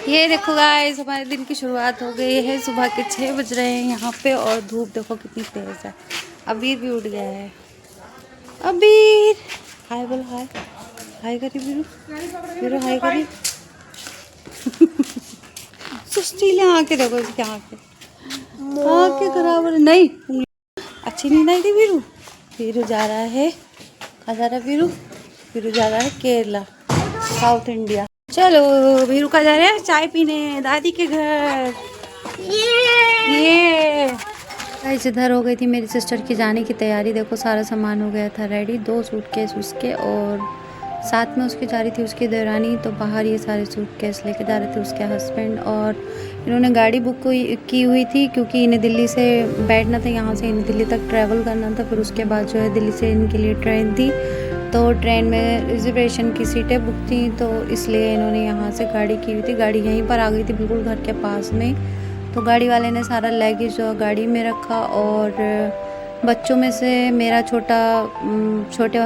ये देखो गाइस, हमारे दिन की शुरुआत हो गई है। सुबह के 6 बज रहे हैं यहाँ पे और धूप देखो कितनी तेज है। अबीर भी उठ गया है। अबीर हाय बोल, हाय हाय करी बीरू, बीरू हाय करी। सुस्ती ले आके देखो इसके आके खराब नहीं अच्छी नहीं आई थी बीरू। बीरू जा रहा है, कहाँ जा रहा है बीरू? बीरू जा रहा है केरला, साउथ इंडिया। चलो बीरू का जा रहे हैं चाय पीने दादी के घर। ये गाइस इधर हो गई थी मेरी सिस्टर की जाने की तैयारी। देखो सारा सामान हो गया था रेडी, 2 सूटकेस उसके और साथ में उसकी जा रही थी उसकी देवरानी। तो बाहर ये सारे सूटकेस लेके जा रहे थे उसके हस्बैंड। और इन्होंने गाड़ी बुक की हुई थी क्योंकि इन्हें दिल्ली से बैठना था, यहाँ से इन्हें दिल्ली तक ट्रैवल करना था। फिर उसके बाद जो है दिल्ली से इनके लिए ट्रेन थी, तो ट्रेन में रिजर्वेशन की सीटें बुक थी, तो इसलिए इन्होंने यहाँ से गाड़ी की हुई थी। गाड़ी यहीं पर आ गई थी बिल्कुल घर के पास में। तो गाड़ी वाले ने सारा लगेज जो गाड़ी में रखा और बच्चों में से मेरा छोटे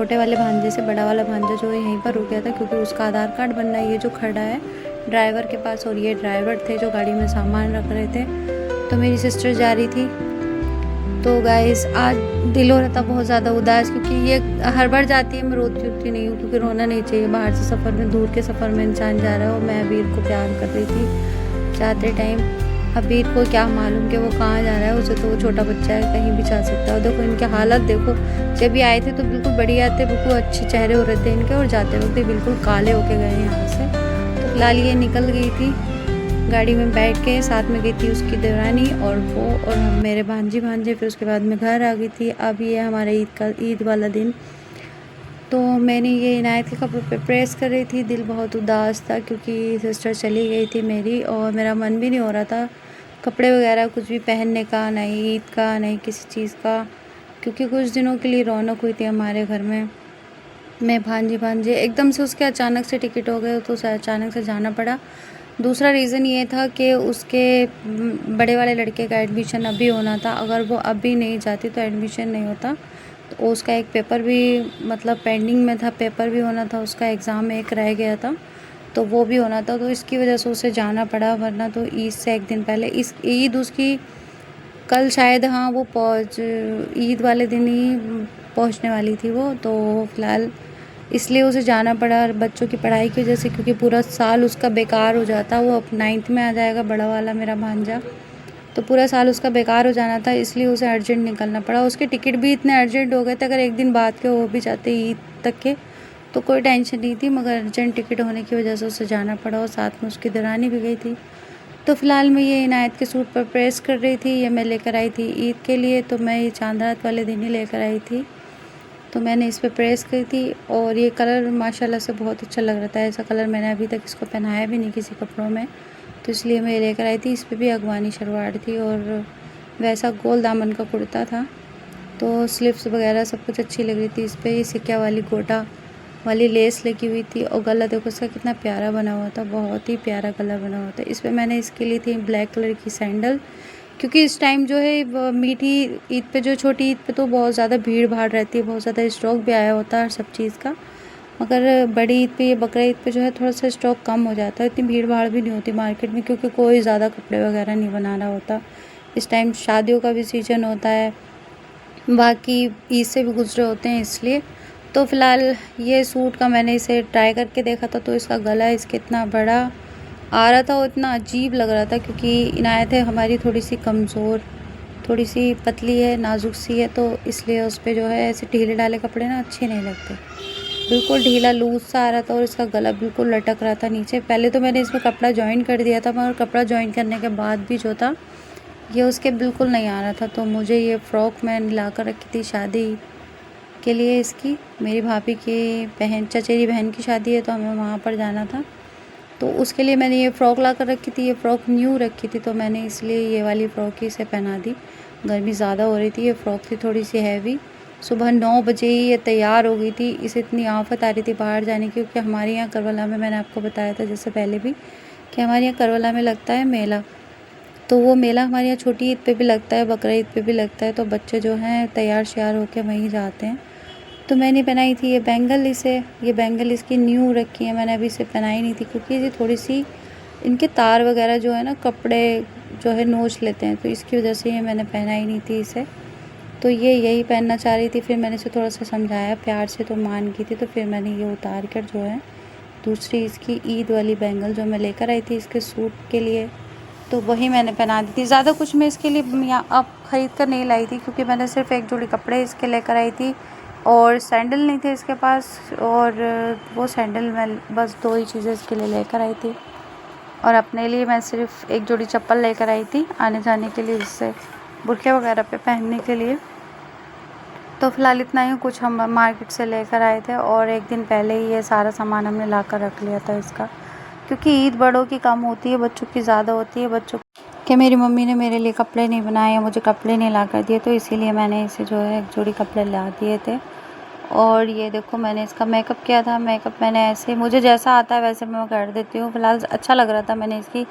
वाले भांजे से बड़ा वाला भांजा जो है यहीं पर रुक गया था क्योंकि उसका आधार कार्ड बनना है। ये जो खड़ा है ड्राइवर के पास और ये ड्राइवर थे जो गाड़ी में सामान रख रहे थे। तो मेरी सिस्टर जा रही थी। तो गाइस आज दिल हो रहा था बहुत ज़्यादा उदास क्योंकि ये हर बार जाती है, मैं रोती नहीं हूँ क्योंकि रोना नहीं चाहिए। बाहर से सफ़र में, दूर के सफ़र में इंसान जा रहा है। और मैं अबीर को प्यार कर रही थी जाते टाइम। अबीर को क्या मालूम कि वो कहाँ जा रहा है, उसे तो वो छोटा बच्चा है कहीं भी जा सकता है। देखो इनके हालत देखो, जब ये आए थे तो बिल्कुल बढ़िया थे, बिल्कुल अच्छे चेहरे हो रहे थे इनके, और जाते वक्त बिल्कुल काले होके गए यहाँ से। तो फिलहाल ये निकल गई थी गाड़ी में बैठ के, साथ में गई थी उसकी देवरानी और वो और हम मेरे भांजे। फिर उसके बाद मैं घर आ गई थी। अब ये हमारा ईद वाला दिन। तो मैंने ये इनायत के कपड़ों पे प्रेस कर रही थी। दिल बहुत उदास था क्योंकि सिस्टर चली गई थी मेरी और मेरा मन भी नहीं हो रहा था कपड़े वगैरह कुछ भी पहनने का, नहीं ईद का नहीं किसी चीज़ का, क्योंकि कुछ दिनों के लिए रौनक हुई थी हमारे घर में। मैं भांजे एकदम से उसके अचानक से टिकट हो गए तो उसे अचानक से जाना पड़ा। दूसरा रीज़न ये था कि उसके बड़े वाले लड़के का एडमिशन अभी होना था। अगर वो अभी नहीं जाती तो एडमिशन नहीं होता। तो उसका एक पेपर भी मतलब पेंडिंग में था, पेपर भी होना था उसका, एग्ज़ाम एक रह गया था तो वो भी होना था। तो इसकी वजह से उसे जाना पड़ा, वरना तो ईद से एक दिन पहले, इस ईद उसकी कल शायद, हाँ वो ईद वाले दिन ही पहुँचने वाली थी वो। तो फ़िलहाल इसलिए उसे जाना पड़ा बच्चों की पढ़ाई की वजह से, क्योंकि पूरा साल उसका बेकार हो जाता। वो अब 9th में आ जाएगा बड़ा वाला मेरा भांजा, तो पूरा साल उसका बेकार हो जाना था, इसलिए उसे अर्जेंट निकलना पड़ा। उसके टिकट भी इतने अर्जेंट हो गए थे, अगर एक दिन बाद के हो भी जाते ईद तक के तो कोई टेंशन नहीं थी, मगर अर्जेंट टिकट होने की वजह से उसे जाना पड़ा और साथ में उसकी दरानी भी गई थी। तो फ़िलहाल मैं ये इनायत के सूट पर प्रेस कर रही थी। ये मैं लेकर आई थी ईद के लिए, तो मैं ये चांद रात वाले दिन ही लेकर आई थी। तो मैंने इस पर प्रेस की थी और ये कलर माशाल्लाह से बहुत अच्छा लग रहा था। ऐसा कलर मैंने अभी तक इसको पहनाया भी नहीं किसी कपड़ों में, तो इसलिए मैं लेकर आई थी। इस पर भी अगवानी शलवार थी और वैसा गोल दामन का कुर्ता था, तो स्लिप्स वगैरह सब कुछ अच्छी लग रही थी। इस पर ये सिक्का वाली गोटा वाली लेस लगी हुई थी और गला देखो इसका कितना प्यारा बना हुआ था, बहुत ही प्यारा गला बना हुआ था। इस पर मैंने इसके लिए थी ब्लैक कलर की सैंडल, क्योंकि इस टाइम जो है मीठी ईद पे, जो छोटी ईद पे तो बहुत ज़्यादा भीड़ भाड़ रहती है, बहुत ज़्यादा स्टॉक भी आया होता है सब चीज़ का। मगर बड़ी ईद पे, ये बकरा ईद पे जो है थोड़ा सा स्टॉक कम हो जाता है, इतनी भीड़ भाड़ भी नहीं होती मार्केट में क्योंकि कोई ज़्यादा कपड़े वगैरह नहीं बना रहा होता। इस टाइम शादियों का भी सीजन होता है, बाकी ईद से भी गुजरे होते हैं इसलिए। तो फ़िलहाल ये सूट का मैंने इसे ट्राई करके देखा था, तो इसका गला इसके इतना बड़ा आ रहा था और इतना अजीब लग रहा था, क्योंकि इनायत है हमारी थोड़ी सी कमज़ोर, थोड़ी सी पतली है, नाजुक सी है, तो इसलिए उस पर जो है ऐसे ढीले ढाले कपड़े ना अच्छे नहीं लगते। बिल्कुल ढीला लूज सा आ रहा था और इसका गला बिल्कुल लटक रहा था नीचे। पहले तो मैंने इसमें कपड़ा जॉइन कर दिया था, मगर कपड़ा जॉइन करने के बाद भी जो था ये उसके बिल्कुल नहीं आ रहा था। तो मुझे ये फ़्रॉक मैंने ला कर रखी थी शादी के लिए इसकी, मेरी भाभी की बहन, चचेरी बहन की शादी है तो हमें वहाँ पर जाना था, तो उसके लिए मैंने ये फ़्रॉक ला कर रखी थी। ये फ़्रॉक न्यू रखी थी तो मैंने इसलिए ये वाली फ़्रॉक ही इसे पहना दी। गर्मी ज़्यादा हो रही थी, ये फ़्रॉक थी थोड़ी सी हैवी। सुबह 9 बजे ही ये तैयार हो गई थी, इसे इतनी आफत आ रही थी बाहर जाने की, क्योंकि हमारे यहाँ करबला में, मैंने आपको बताया था जैसे पहले भी कि हमारे यहाँ करबला में लगता है मेला। तो वो मेला हमारे यहाँ छोटी ईद पे भी लगता है, बकरा ईद पे भी लगता है, तो बच्चे जो हैं तैयार श्यार होकर वहीं जाते हैं। तो मैंने पहनाई थी ये बैंगल इसकी न्यू रखी है, मैंने अभी इसे पहनाई नहीं थी क्योंकि ये थोड़ी सी इनके तार वगैरह जो है ना, कपड़े जो है नोच लेते हैं, तो इसकी वजह से ये मैंने पहना ही नहीं थी इसे। तो ये यही पहनना चाह रही थी, फिर मैंने इसे थोड़ा सा समझाया प्यार से, तो मान गई थी। तो फिर मैंने ये उतार कर जो है दूसरी इसकी ईद वाली बैंगल जो मैं लेकर आई थी इसके सूट के लिए, तो वही मैंने पहना दी थी। ज़्यादा कुछ मैं इसके लिए यहाँ अब ख़रीद कर नहीं लाई थी, क्योंकि मैंने सिर्फ एक जोड़ी कपड़े इसके लेकर आई थी और सैंडल नहीं थे इसके पास, और वो सैंडल मैं बस 2 ही चीज़ें इसके लिए लेकर आई थी। और अपने लिए मैं सिर्फ एक जोड़ी चप्पल लेकर आई थी आने जाने के लिए, इससे बुरखे वगैरह पे पहनने के लिए। तो फ़िलहाल इतना ही कुछ हम मार्केट से लेकर आए थे, और एक दिन पहले ही ये सारा सामान हमने ला कर रख लिया था इसका, क्योंकि ईद बड़ों की कम होती है, बच्चों की ज़्यादा होती है। बच्चों कि मेरी मम्मी ने मेरे लिए कपड़े नहीं बनाए या मुझे कपड़े नहीं ला कर दिए, तो इसीलिए मैंने इसे जो है एक जोड़ी कपड़े ला दिए थे। और ये देखो मैंने इसका मेकअप किया था। मेकअप मैंने ऐसे, मुझे जैसा आता है वैसे मैं कर देती हूँ। फ़िलहाल अच्छा लग रहा था, मैंने इसकी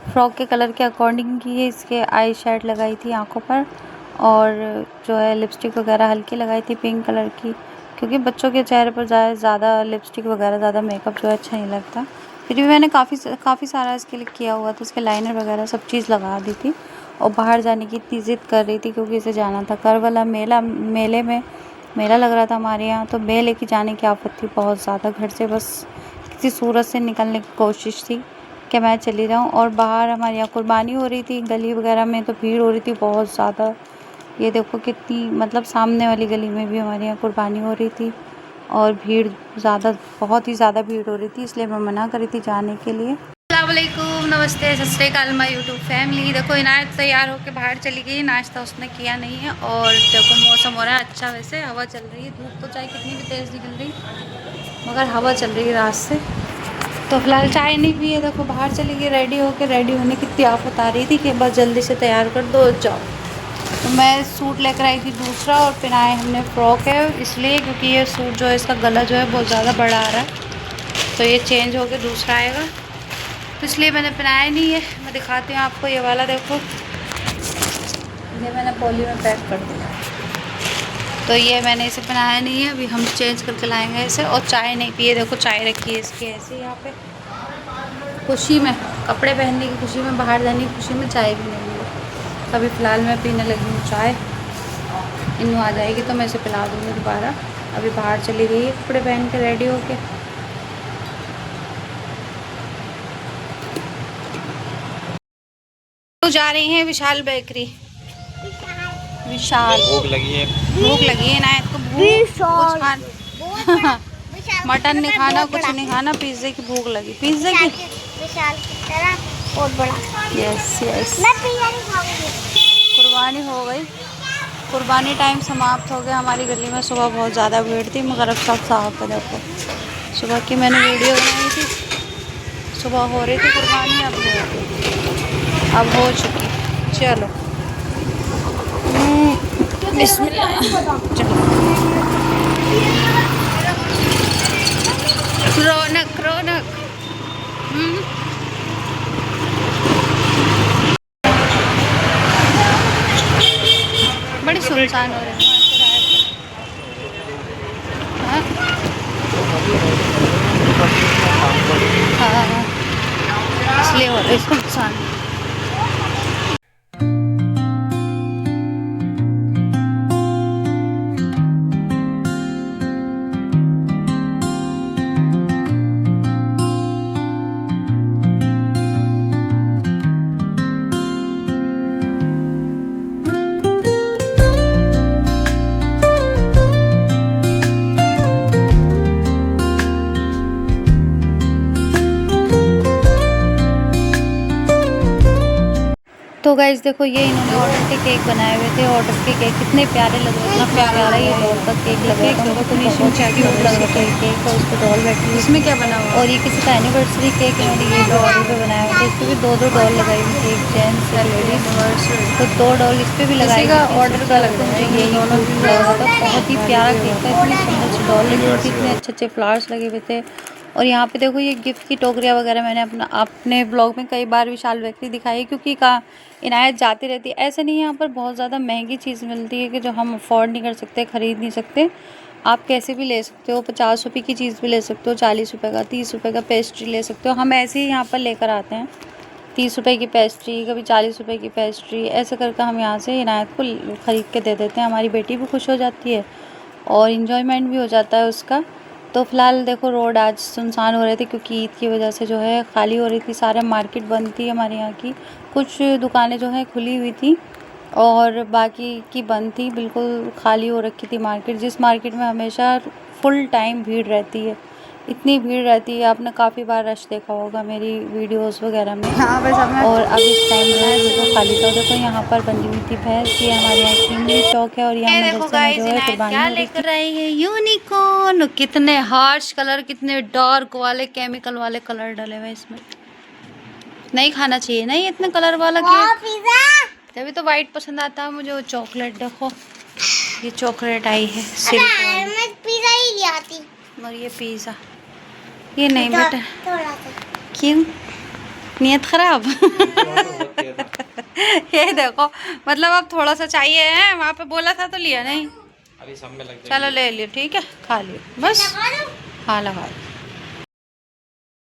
फ़्रॉक के कलर के अकॉर्डिंग की इसके आई शेड लगाई थी आँखों पर, और जो है लिपस्टिक वगैरह हल्की लगाई थी पिंक कलर की, क्योंकि बच्चों के चेहरे पर ज़्यादा लिपस्टिक वगैरह ज़्यादा मेकअप जो है अच्छा नहीं लगता। फिर भी मैंने काफ़ी सारा इसके लिए किया हुआ था, उसके लाइनर वगैरह सब चीज़ लगा दी थी। और बाहर जाने की इतनी ज़िद कर रही थी, क्योंकि इसे जाना था करवला मेले में, मेला लग रहा था हमारे यहाँ। तो मेले की जाने की आफत थी बहुत ज़्यादा, घर से बस किसी सूरत से निकलने की कोशिश थी कि मैं चली जाऊँ। और बाहर हमारे यहाँ कुर्बानी हो रही थी गली वगैरह में, तो भीड़ हो रही थी बहुत ज़्यादा। ये देखो कितनी, मतलब सामने वाली गली में भी हमारे यहाँ कुर्बानी हो रही थी, और भीड़ बहुत ही ज़्यादा भीड़ हो रही थी, इसलिए मैं मना करी थी जाने के लिए। अस्सलामुअलैकुम, नमस्ते, सत श्री अकाल माय यूट्यूब फैमिली। देखो इनायत तैयार होकर बाहर चली गई, नाश्ता उसने किया नहीं है। और देखो मौसम हो रहा है अच्छा, वैसे हवा चल रही है, धूप तो चाहे कितनी भी तेज़ निकल रही, मगर हवा चल रही है रात से। तो फिलहाल चाय नहीं पी है, देखो बाहर चली गई रेडी होकर। रेडी होने की इतनी आफत आ रही थी कि बस जल्दी से तैयार कर दो जाओ। तो मैं सूट लेकर आई थी दूसरा, और पहनाए हमने फ़्रॉक है इसलिए, क्योंकि ये सूट जो है इसका गला जो है बहुत ज़्यादा बड़ा आ रहा है, तो ये चेंज होकर दूसरा आएगा, तो इसलिए मैंने पहनाया नहीं है। मैं दिखाती हूँ आपको, ये वाला देखो, ये मैंने पॉली में पैक कर दिया, तो ये मैंने इसे पहनाया नहीं है। अभी हम चेंज करके लाएंगे इसे। और चाय नहीं पिए, देखो चाय रखी है इसकी ऐसे यहाँ पे, खुशी में कपड़े पहनने की खुशी में, बाहर जाने की खुशी में चाय भी नहीं है। अभी फ़िलहाल मैं पीने लगी हूँ चाय, इन्नू आ जाएगी तो मैं इसे पिला दूँगी दोबारा। अभी बाहर चली गई है कपड़े पहन के रेडी होके। तो जा रही हैं विशाल बेकरी। विशाल भूख लगी है ना इसको, मटन नहीं खाना, कुछ नहीं खाना, पिज्ज़े की भूख लगी, पिज्ज़े की। विशाल की तरह बहुत बड़ा। यस यस, मैं पिज़्ज़ा नहीं खाऊंगी। कुर्बानी हो गई, कुर्बानी टाइम समाप्त हो गया। हमारी गली में सुबह बहुत ज़्यादा भीड़ थी, मगर अब सब साफ है। देखो सुबह की मैंने वीडियो बनाई थी, सुबह हो रही थी कुर्बानी, अब हो चुकी। चलो बिस्मिल्लाह, चलो। रौनक रौनक, बड़ी सुनसान हो रही है। हाँ, इसलिए हो रही है सुनसान। तो गाइस देखो, ये इन्होंने ऑर्डर के केक बनाए हुए थे। ऑर्डर के केक कितने प्यारे लग रहे हैं, इतना प्यारा आ रहा है। ये डॉल का केक लग रहा था, बहुत क्यूट लग रहा था ये केक, और उस पर डॉल बैठी हुई, इसमें क्या बना हुआ। और ये किसी का एनिवर्सरी केक इन्होंने ये डॉल पे बनाया हुआ था। इस पर भी 2-2 डॉल लगाई हुई थी, एक जेंट्स एक लेडीज, तो 2 डॉल इस पर भी लगाई हुई थी। ऑर्डर का लग रहा है, ये दोनों लग रहा था। बहुत ही प्यारा केक था, इतनी सुंदर सी डॉल लगी हुई थी, इतने अच्छे फ्लावर्स लगे हुए थे। और यहाँ पे देखो ये गिफ्ट की टोकरियाँ वगैरह मैंने अपने ब्लॉग में कई बार विशाल बेकरी दिखाई है, क्योंकि इनायत जाती रहती है। ऐसे नहीं, यहाँ पर बहुत ज़्यादा महंगी चीज़ मिलती है कि जो हम अफोर्ड नहीं कर सकते, ख़रीद नहीं सकते। आप कैसे भी ले सकते हो, 50 रुपये की चीज़ भी ले सकते हो, 40 रुपये का, 30 रुपये का पेस्ट्री ले सकते हो। हम ऐसे ही यहाँ पर लेकर आते हैं, 30 रुपये की पेस्ट्री, कभी 40 रुपये की पेस्ट्री, ऐसे करके हम यहाँ से इनायत को ख़रीद के दे देते हैं। हमारी बेटी भी खुश हो जाती है और इन्जॉयमेंट भी हो जाता है उसका। तो फ़िलहाल देखो रोड आज सुनसान हो रहे थे क्योंकि ईद की वजह से जो है खाली हो रही थी, सारे मार्केट बंद थी हमारे यहाँ की। कुछ दुकानें जो है खुली हुई थी और बाकी की बंद थी, बिल्कुल खाली हो रखी थी मार्केट। जिस मार्केट में हमेशा फुल टाइम भीड़ रहती है, इतनी भीड़ रहती है, आपने काफ़ी बार रश देखा होगा मेरी वीडियोस वगैरह में। हाँ बस और अब इस टाइम जो है बिल्कुल खाली था। देखो यहाँ पर बंधी हुई थी भैंस, ये हमारे यहाँ किंगली चौक है और यहाँ मदरसे में जो है कुर्बानी हो रही थी। रही है यूनिकॉर्न, कितने हार्श कलर, कितने डार्क वाले केमिकल वाले कलर डले हुए इसमें। नहीं खाना चाहिए नहीं इतने कलर वाला केक, तभी तो वाइट पसंद आता है मुझे। वो चॉकलेट देखो, ये चॉकलेट आई है मैं पिज़्ज़ा ही ले आती। और ये पिज़्ज़ा, ये नहीं बेटा। थोड़ा सा क्यों, नियत ख़राब? ये देखो, मतलब अब थोड़ा सा चाहिए है, वहाँ पे बोला था तो लिया नहीं। अभी सब में लग चलो ले लियो, ठीक है, खा लियो बस। हाँ लगा दो।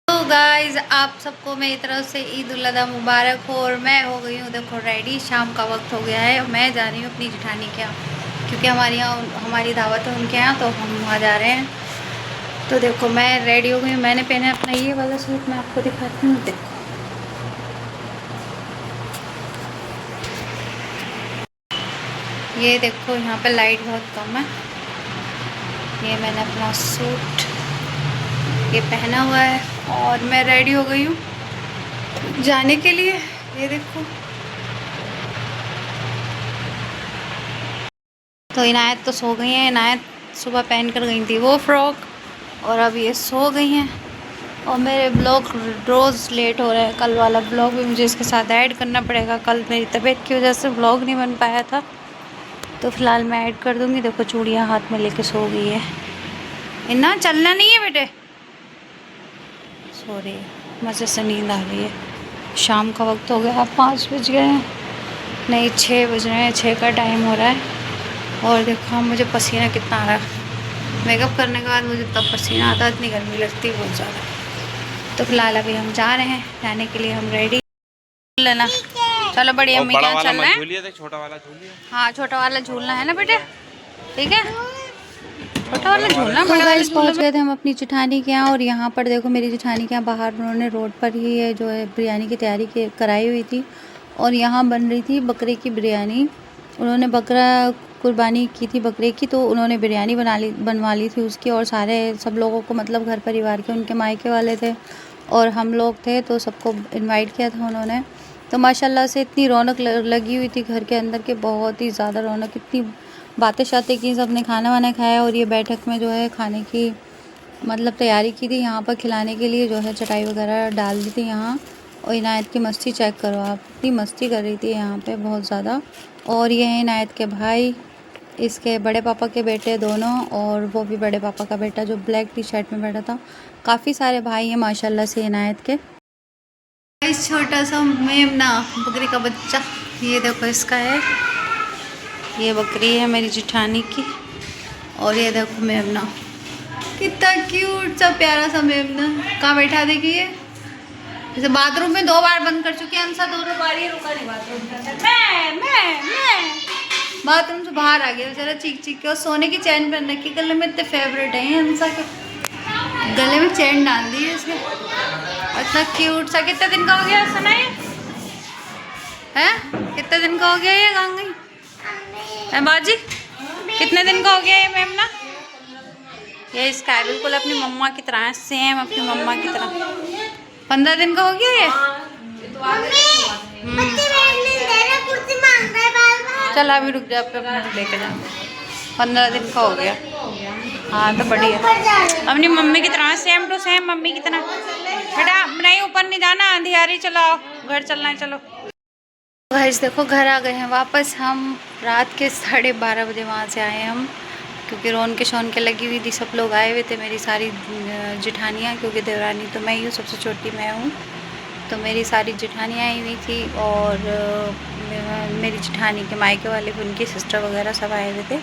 तो गाइज आप सबको मेरी तरफ से ईद उल अज़हा मुबारक हो। और मैं हो गई हूँ देखो रेडी, शाम का वक्त हो गया है और मैं जा रही हूँ अपनी जेठानी के यहाँ, क्योंकि हमारे यहाँ हमारी दावत है उनके यहाँ, तो हम वहाँ जा रहे हैं। तो देखो मैं रेडी हो गई हूँ, मैंने पहना अपना ये वाला सूट, मैं आपको दिखाती हूँ। देखो ये देखो, यहाँ पे लाइट बहुत कम है। ये मैंने अपना सूट ये पहना हुआ है और मैं रेडी हो गई हूँ जाने के लिए। ये देखो, तो इनायत तो सो गई है। इनायत सुबह पहन कर गई थी वो फ्रॉक और अब ये सो गई हैं। और मेरे ब्लॉग रोज़ लेट हो रहे हैं, कल वाला ब्लॉग भी मुझे इसके साथ ऐड करना पड़ेगा। कल मेरी तबीयत की वजह से ब्लॉग नहीं बन पाया था, तो फ़िलहाल मैं ऐड कर दूँगी। देखो चूड़ियाँ हाथ में लेके सो गई है। इन्ना चलना नहीं है बेटे, सो रही है, मज़े से नींद आ रही है। शाम का वक्त हो गया, 5 बज गए हैं, नहीं 6 बज रहे हैं, 6 का टाइम हो रहा है। और देखो मुझे पसीना कितना आ रहा है, मेकअप करने के बाद मुझे तब पसीना आता है, इतनी गर्मी लगती है बहुत ज़्यादा। तो फिलहाल अभी हम जा रहे हैं, जाने के लिए हम रेडी लेना। चलो बड़ी अम्मी के यहाँ चल रहे हैं। छोटा वाला झूलिए। हाँ छोटा वाला झूलना है ना बेटे, ठीक है, छोटा वाला झूलना। बड़ा वाला पहुँच गए थे हम अपनी जेठानी के यहाँ। और यहाँ पर देखो मेरी जेठानी के यहाँ बाहर उन्होंने रोड पर ही है जो है बिरयानी की तैयारी कराई हुई थी। और यहाँ बन रही थी बकरे की बिरयानी। उन्होंने बकरा कुर्बानी की थी बकरे की, तो उन्होंने बिरयानी बनवा ली थी उसकी। और सब लोगों को, मतलब घर परिवार के, उनके मायके वाले थे और हम लोग थे, तो सबको इनवाइट किया था उन्होंने। तो माशाल्लाह से इतनी रौनक लगी हुई थी घर के अंदर के, बहुत ही ज़्यादा रौनक, इतनी बातें शातें की, सबने खाना वाना खाया। और ये बैठक में जो है खाने की मतलब तैयारी की थी, यहाँ पर खिलाने के लिए जो है चटाई वगैरह डाल दी थी यहाँ। और इनायत की मस्ती चेक करो आप, इतनी मस्ती कर रही थी यहाँ पे बहुत ज़्यादा। और ये हैं इनायत के भाई, इसके बड़े पापा के बेटे दोनों, और वो भी बड़े पापा का बेटा जो ब्लैक टी शर्ट में बैठा था। काफ़ी सारे भाई हैं माशाल्लाह से इनायत के। इस छोटा सा मेमना बकरी का बच्चा, ये देखो इसका है, ये बकरी है मेरी जेठानी की। और ये देखो मेमना, कितना क्यूट सा प्यारा सा मेमना। कहाँ बैठा देखिए, जैसे बाथरूम में 2 बार बंद कर चुकी है अंसा, दोनों बार ये रुका नहीं बाथरूम के अंदर। मैं बाथरूम से बाहर आ गया बेचारा चीख चीख के। और सोने की चैन पहन रखी, गले में इतने फेवरेट है अंसा के, गले में चैन डाल दी है इसके। इतना क्यूट सा, कितने दिन का हो गया सुना ये है, कितने दिन का हो गया ये गांगी है बाजी, कितने दिन का हो गया ये मेमना? ये इसका है बिल्कुल अपनी मम्मा की तरह, सेम अपनी मम्मा की तरह। 15 दिन का हो गया ये। चल अभी रुक जा, लेके जा, 15 दिन का हो गया। हाँ तो बढ़िया, अपनी मम्मी की तरह, सेम टू सेम मम्मी की तरह। बेटा नहीं ऊपर नहीं जाना, अंधियारी चलाओ, घर चलना है। चलो गाइस देखो घर आ गए हैं वापस हम। रात के 12:30 बजे वहाँ से आए हम, क्योंकि रोन के लगी हुई थी, सब लोग आए हुए थे, मेरी सारी जेठानियाँ, क्योंकि देवरानी तो मैं ही हूँ, सबसे छोटी मैं हूँ, तो मेरी सारी जेठानियाँ आई हुई थी। और मेरी जेठानी के मायके वाले भी, उनकी सिस्टर वगैरह सब आए हुए थे।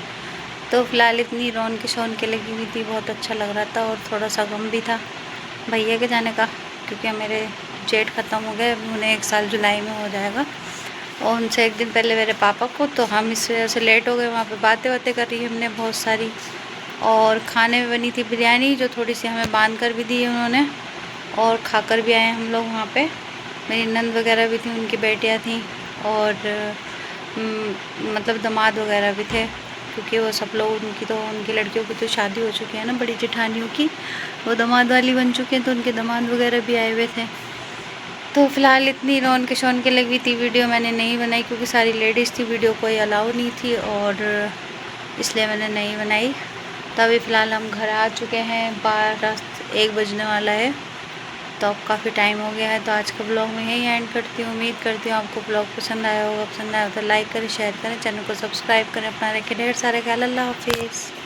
तो फिलहाल इतनी रौनक लगी हुई थी, बहुत अच्छा लग रहा था और थोड़ा सा गम भी था भैया के जाने का, क्योंकि मेरे जेठ ख़त्म हो गए, उन्हें 1 साल जुलाई में हो जाएगा और उनसे 1 दिन पहले मेरे पापा को, तो हम इस वजह से लेट हो गए। वहाँ पे बातें करी हमने बहुत सारी, और खाने में बनी थी बिरयानी जो थोड़ी सी हमें बांध कर भी दी है उन्होंने, और खाकर भी आए हम लोग वहाँ पे। मेरी नंद वगैरह भी थी, उनकी बेटियाँ थीं और मतलब दामाद वगैरह भी थे, क्योंकि वो सब लोग उनकी लड़कियों की तो शादी हो चुकी है ना, बड़ी जेठानियों की, वो दामाद वाली बन चुके हैं, तो उनके दामाद वगैरह भी आए हुए थे। तो फ़िलहाल इतनी रौनक लगी थी, वीडियो मैंने नहीं बनाई क्योंकि सारी लेडीज़ थी, वीडियो कोई अलाउ नहीं थी और इसलिए मैंने नहीं बनाई। तो अभी फ़िलहाल हम घर आ चुके हैं, 1 बजने वाला है, तो अब काफ़ी टाइम हो गया है। तो आज का ब्लॉग मैं यहीं एंड करती हूँ। उम्मीद करती हूँ आपको ब्लॉग पसंद आया होगा। पसंद आया तो लाइक करें, शेयर करें, चैनल को सब्सक्राइब करें, अपना रखें ढेर सारे ख्याल। अल्लाह हाफिज़।